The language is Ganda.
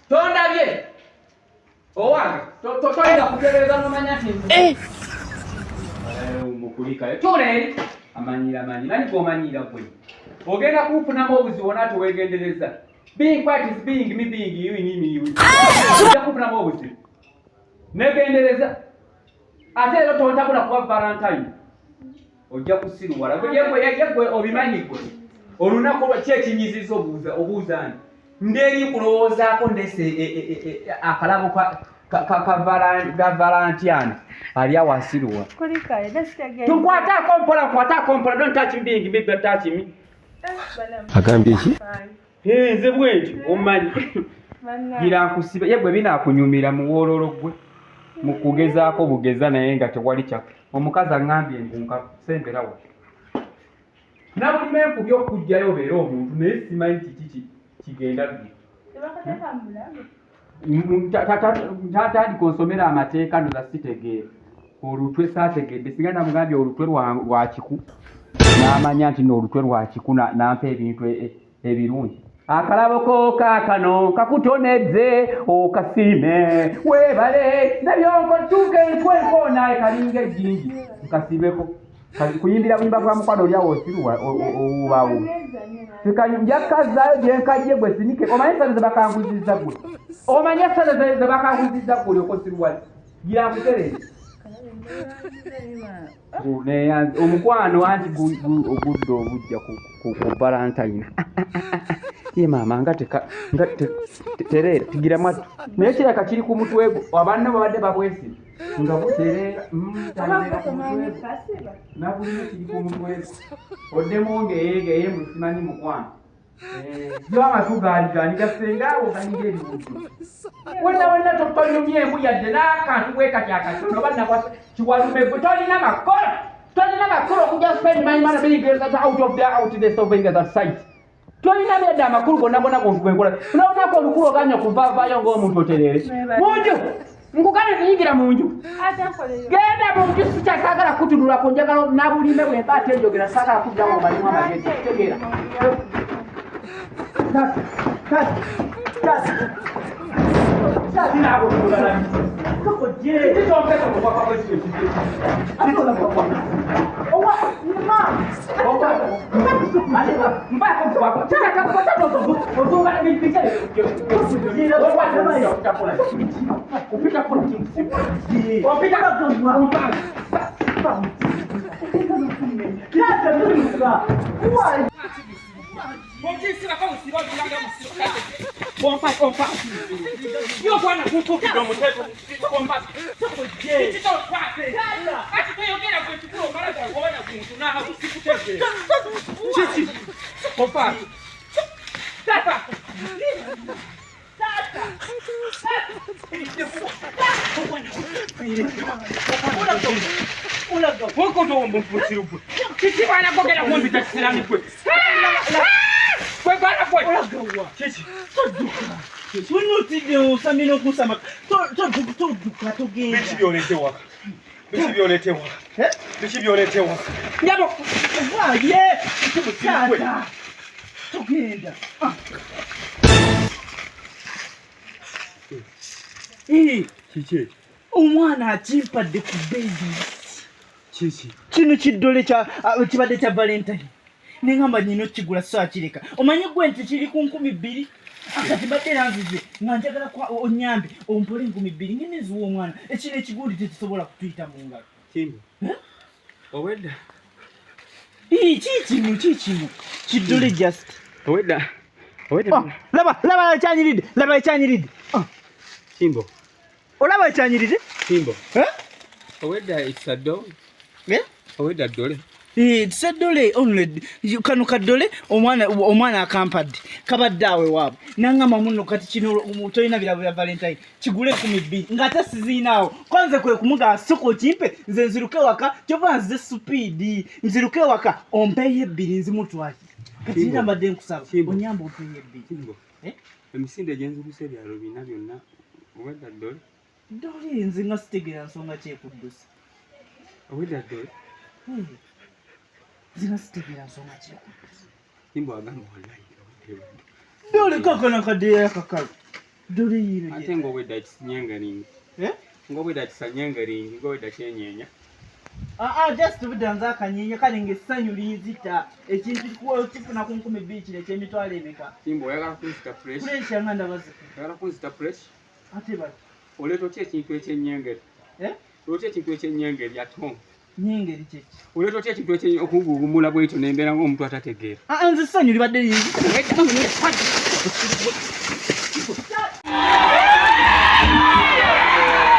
Tondabye. Owange, toyinza kutereeza mumanya nti mukulika. Tole amanyira. Nani gw'omanyira gwe? Ogenda kufunamu obuzibu nati weegendereza. Being quiet is being me being you in me. Ojja kufunamu obuzibu. Neegendereza. Ate era tontabula kuba valentine. Ojja kusiruwala. Gwe obimanyi gwe. Olunaku lwaki ekinyiziza obuuzaani. Nderi kulowoozaako ndese akalabo ka valentine ali awasiruwa. Nkwataako mpola, don't touch me being me, don't touch me. Agambye ki? Nze bwenti omanyi. Gira nkusiba ye gwe binaakunyumira muwoololo gwe mu kugezaako bugeza naye nga tewali kyaka. Omukazi aŋŋambye nkunka sembera wa. Nabulima enfubi okujjayo obeera omuntu naye simanyi kiki kigenda bbi. Tatandika onsomera amateeka ndoza sitegeera. Olutwe saategedde singa namugambye olutwe lwa kiku. N'amanya nti n'olutwe lwa kiku n'ampa ebintu ebirungi. Akalaboko kaakano kakutonedde okasiime weebale nabyonko tuuke enkwenkoona ekalinga ejjingi nkasibeko kuyimbira buyimba bwa mukwano oli awo osiruwa obaawo njakazaayo gyenkajje gwe sinike omanyi esale ze bakanguzizza gwe omanyi esale ze bakanguzizza gwe olyoko osiruwa gira nkuterere omukwano anti ogudde obujja ku valentine ye maama nga tereera tigira mwattu naye kiraka kiri ku mutwe gwo abaana babadde babwesira nga butereera nabulina kiri ku mutwe gwo oddemu ngeyeegeye musimanyi mukwano yo amatu gaali gasengaawo galinga ebibuuzo wonna tonyumya embu yadde n'akantu bwekati akatono oba kiwalume gwe tolina makolo okujja spend my money being out the stopping that site tolina byadde amakulu gonna gwenkola nolunako olukulu oganya kuvaayo ng'omuntu oterere munju nkugane kuyingira mu nju genda mu nju sikyasagala kutunulako njagala nabulime bwenka ate njogera sagala kuddamu omalimu amagezi tegeera Io guarda tutto che non potevo combattere. Che ci sono fatte? Anche tu io che era questo tuo, ma la guarda tutto, no, non si poteva. Sì. Combattere. Tata. Vuoi cosa un buon fucile? Ci vai a cogliere un vita strani qui. Poi guarda poi. Sì. Sunutide usamino kusama. Toduka togenda. Bichi byoletewa. Nyabo. Vaye. Tata. Togenda. Kiki. Omwana akimpadde ku baby. Kiki. Kino kiddole kibadde kya valentine. Nengamba nino kigula so akireka. Omanyi gwe nti kiri ku 2,000. Akati badde nanzize nga njagala kwa onyambe ompole 2,000 ngene ziwo omwana ekino ekiguli tekisobola kutuyita mu ngalo. Kimbo. Owedda. Kikino kiddole just. Owedda. Laba ekyanyiridde. Kimbo. Olaba ekyanyiridde? Kimbo. Owedda isaddo. Owedda dole. Tsedole only kano kadole omwana akampadde kabadde awe waabwe nangamba muno kati kino tolina birabo bya valentine kigule 2,000 ngate sizinaawo kwanze kwe kumuga soko kimpe nze nziruke waka kyova nze speed nziruke waka ompeye 2 nzimutwali kati nina mbadde nkusaba onyamba ompeye 2 emisinde gyenziruse byalo bina byonna owedda dole nze nga sitegera nsonga kyekuddusa owedda dole zina sitegera nsonga kyekuddusa Kimbo agamba wallahi Dole koko na kadea kakal. Dole yire. Ate ngobwedda kinyengeringi. Ngobwedda kisanyengeringi, ngobwedda kyenyenya. Just budanza akanyeenya kale ng'essanyu linzita ekintu kifuna ku 12 kino eky'emitwalo emeka. Kimbo oyagala kunzita fresh. Fresh nga ndabazi. Oyagala kunzita fresh. Ate bati. Oleeta otya ekintu ekyennyengeri? Oleeta ekintu ekyennyengeri ate nyengeri kiki? Oleeta otya ekintu okugugumula bwekyo n'embeera ng'omuntu atategeera? Nze essanyu libadde linzita.